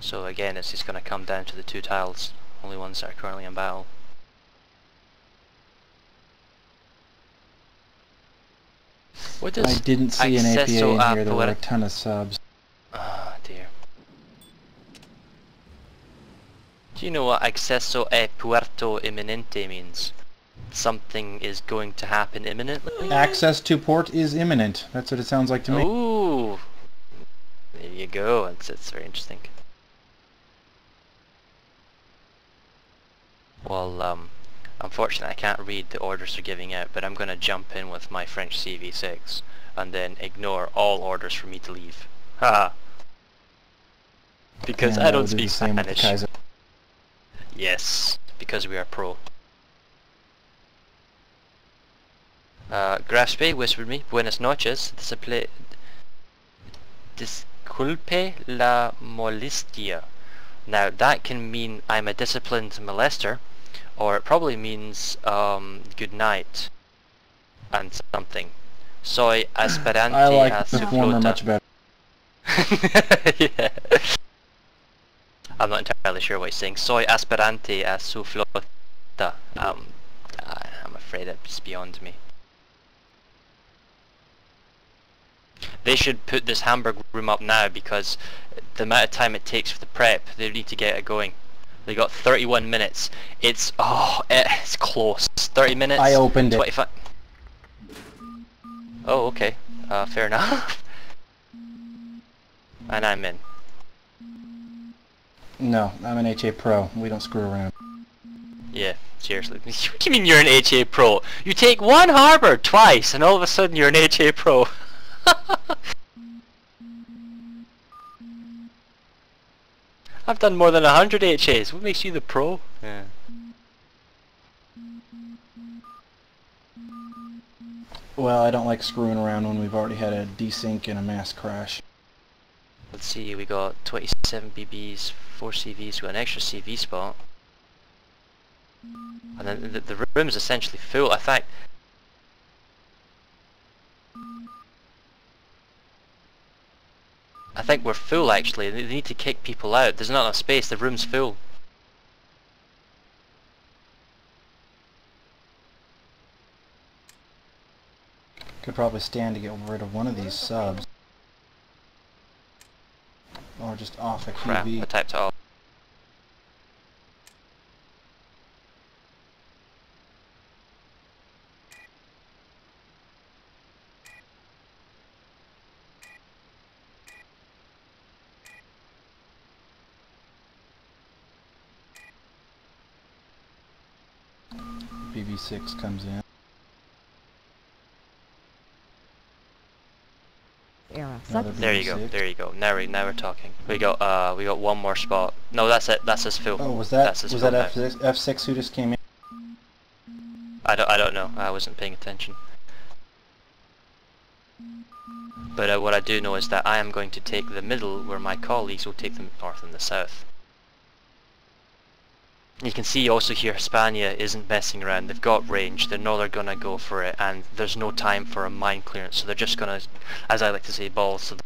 So again, it's just going to come down to the 2 tiles, only ones that are currently in battle. What does I didn't see an APA in here, there were a poetic... ton of subs. Ah, dear. Do you know what acceso e puerto imminente means? Something is going to happen imminently? Access to port is imminent. That's what it sounds like to me. Ooh! There you go, it's very interesting. Well, unfortunately I can't read the orders they're giving out, but I'm going to jump in with my French CV6 and then ignore all orders for me to leave. Haha! Because I don't speak Spanish. Yes, because we are pro. Graspe whispered me, buenas noches, disculpe la molestia. Now that can mean I'm a disciplined molester, or it probably means good night and something. Soy aspirante I like a the su former flota. much better. Yeah. I'm not entirely sure what he's saying. Soy aspirante a su flota. I'm afraid it's beyond me. They should put this Hamburg room up now because the amount of time it takes for the prep, they need to get it going. They got 31 minutes. It's close. 30 minutes. I opened 25. Oh, okay. Fair enough. And I'm in. No, I'm an HA Pro. We don't screw around. Yeah, seriously. What do you mean you're an HA Pro? You take one harbour twice and all of a sudden you're an HA Pro. I've done more than 100 HAs. What makes you the pro? Yeah. Well, I don't like screwing around when we've already had a desync and a mass crash. Let's see, we got 27 BBs, 4 CVs, we got an extra CV spot. And then the room is essentially full. In fact, I think we're full actually. They need to kick people out. There's not enough space, the room's full. Could probably stand to get rid of one of these subs. Or just off a Crap, QV. I typed it all. BB6 comes in. There you go, there you go. Now we're talking. We got one more spot. No, that's it. That's his full. Oh, was that F6, F6 who just came in? I don't know. I wasn't paying attention. But what I do know is that I am going to take the middle, where my colleagues will take the north and the south. You can see also here Hispania isn't messing around. They've got range. They know they're gonna go for it, and there's no time for a mine clearance. So they're just gonna, as I like to say, balls to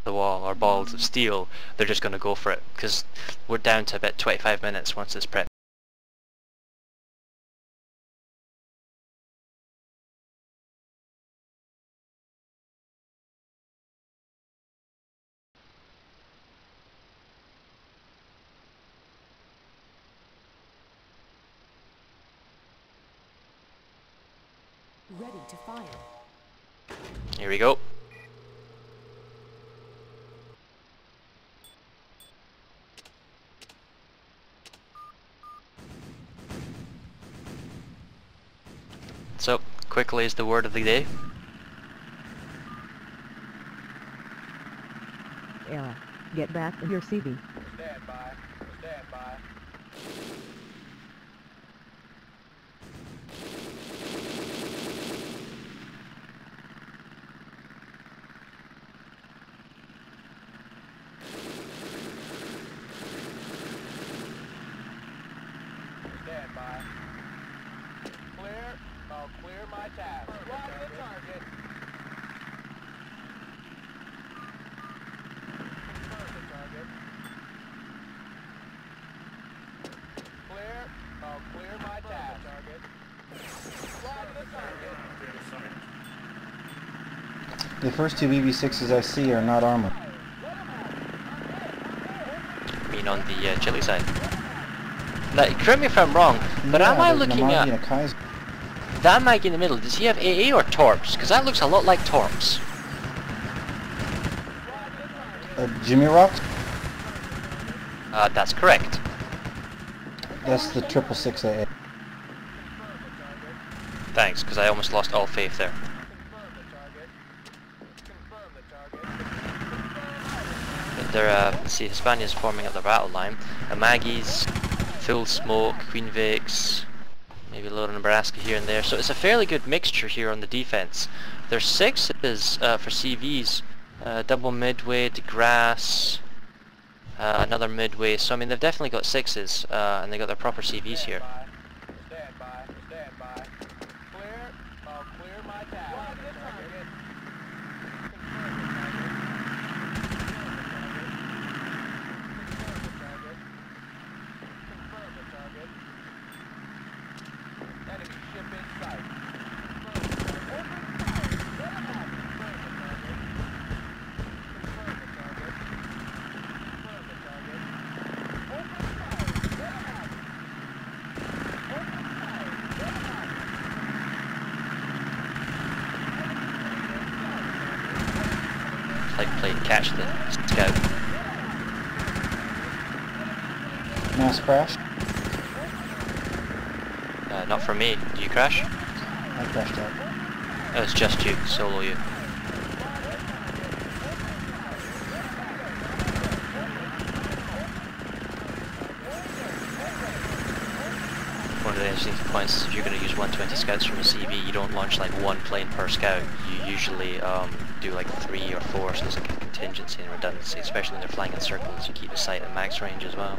the wall or balls of steel. They're just gonna go for it because we're down to about 25 minutes once this prep. Ready to fire. Here we go. So, quickly is the word of the day. Era. Get back in your CV. Stand by. Stand by. Stand by. Clear. I'll clear my task. Squad to the target. Confirm the target. The first two BB6s I see are not armored. I mean on the Chile side. Now, correct me if I'm wrong, but Yeah, am I there's an looking Armada at... and a Kaiser. That mag in the middle, does he have AA or Torps? Because that looks a lot like Torps. Jimmy Rocks? That's correct. That's the 666 AA. Thanks, because I almost lost all faith there. But they're, see, Hispania's forming up the battle line. Amagi's, Full Smoke, Queen Vic's, maybe a little Nebraska here and there. So it's a fairly good mixture here on the defense. There's 6s for CVs, double midway, DeGrasse, another midway. So I mean they've definitely got 6s, and they got their proper CVs here. Stand by, stand by. Clear, clear my tab. Target. Confirm the target. Enemy ship in sight. Like play catch the scout. Mass crash? Not for me. Do you crash? I crashed out. Oh, it's just you, solo you. One of the interesting points is if you're going to use 120 scouts from a CV, you don't launch like one plane per scout. You usually do like 3 or 4, so there's like a contingency and redundancy, especially when they're flying in circles. You keep the sight at max range as well.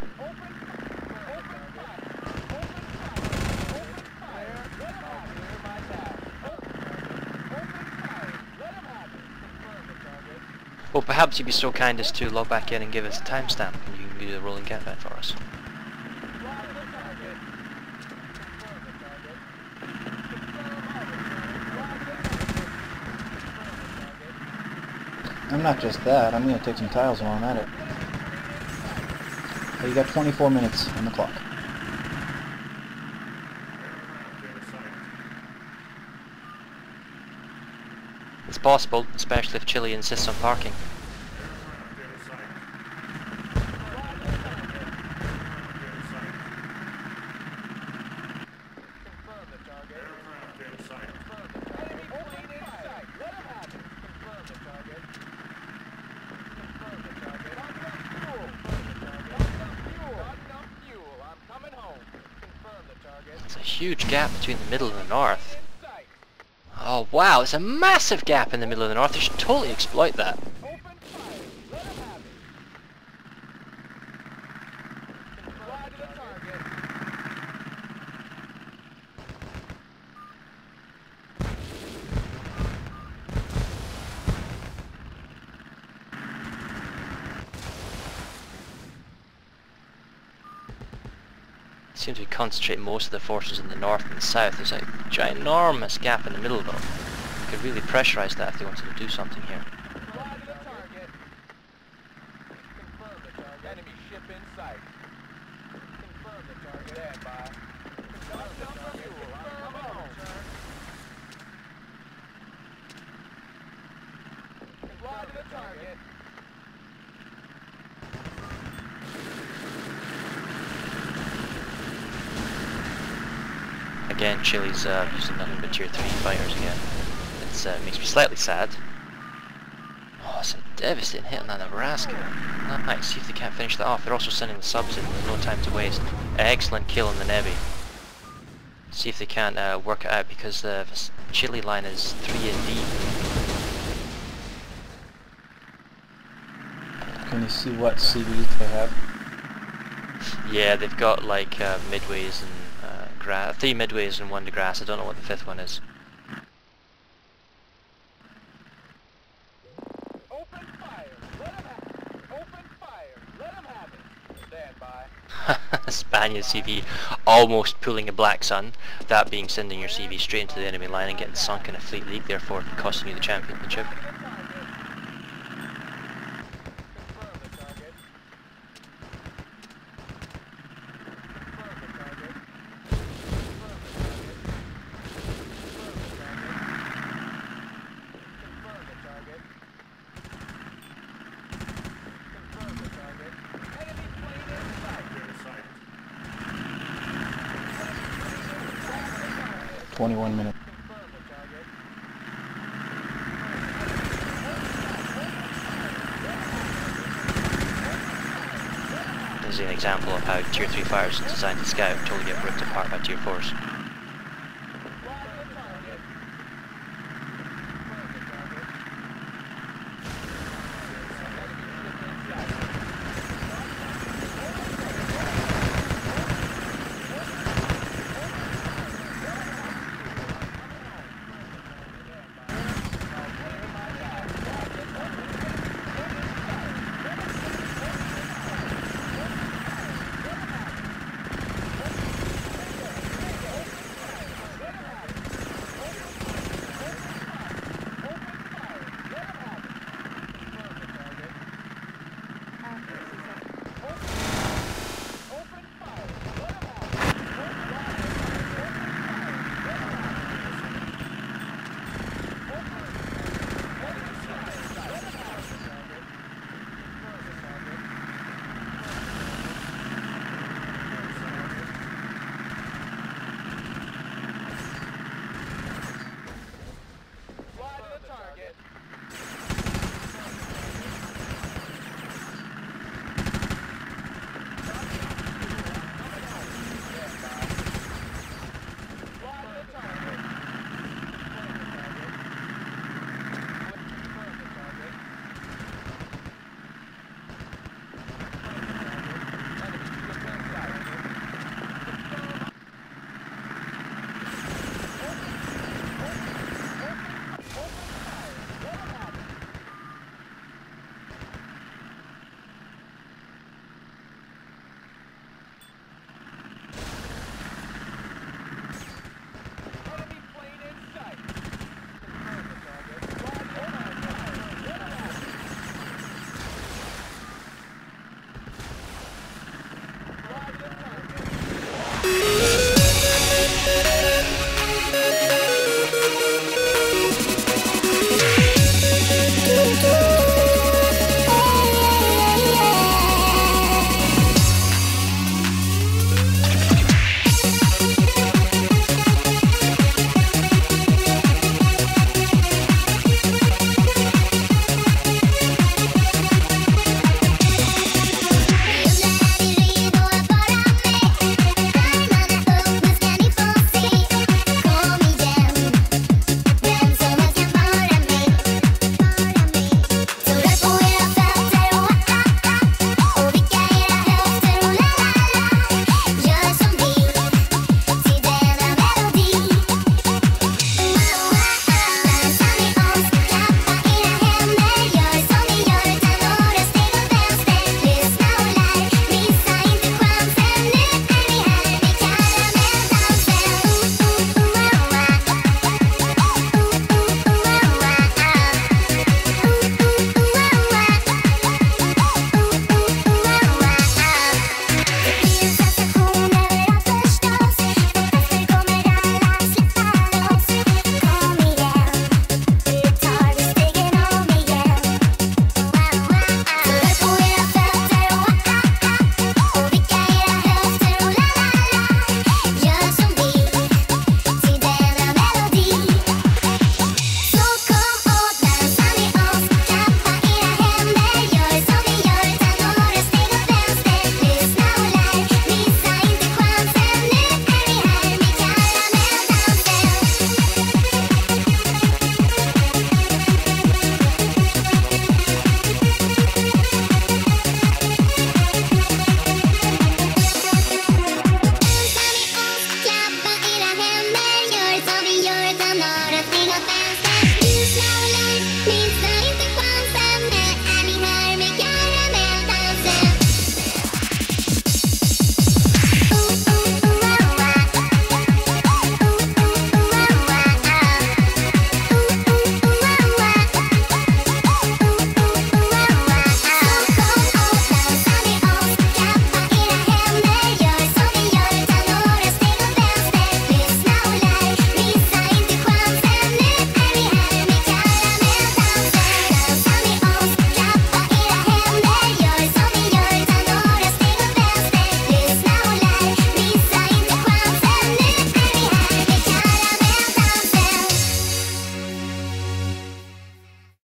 Well, perhaps you'd be so kind as to log back in and give us a timestamp, and you can do the rolling countdown for us. I'm not just that, I'm going to take some tiles while I'm at it. So you got 24 minutes on the clock. It's possible, especially if Chile insists on parking. There's a huge gap between the middle and the north. Oh wow, it's a massive gap in the middle of the north. They should totally exploit that. Seems we concentrate most of the forces in the north and the south. There's a ginormous gap in the middle though. We could really pressurize that if they wanted to do something here. Again, Chile's using nothing but tier 3 fighters again. It makes me slightly sad. Oh, it's a devastating hit on that Nebraska. Nice, see if they can't finish that off. They're also sending the subs in, there's no time to waste. Excellent kill on the Nebby. See if they can't work it out because the Chile line is 3 in deep. Can you see what CVs they have? Yeah, they've got like midways and 3 midways and 1 DeGrasse. I don't know what the 5th one is. Open fire! Let 'em have it! Open fire! Let 'em have it! Stand by. Hispania CV almost pulling a Black Sun, that being sending your CV straight into the enemy line and getting sunk in a fleet leak, therefore costing you the championship. Confirm the target. Enemy plane inside. 21 minutes. Confirm the target. This is an example of how Tier 3 fighters is designed to scout until they get ripped apart by Tier 4s.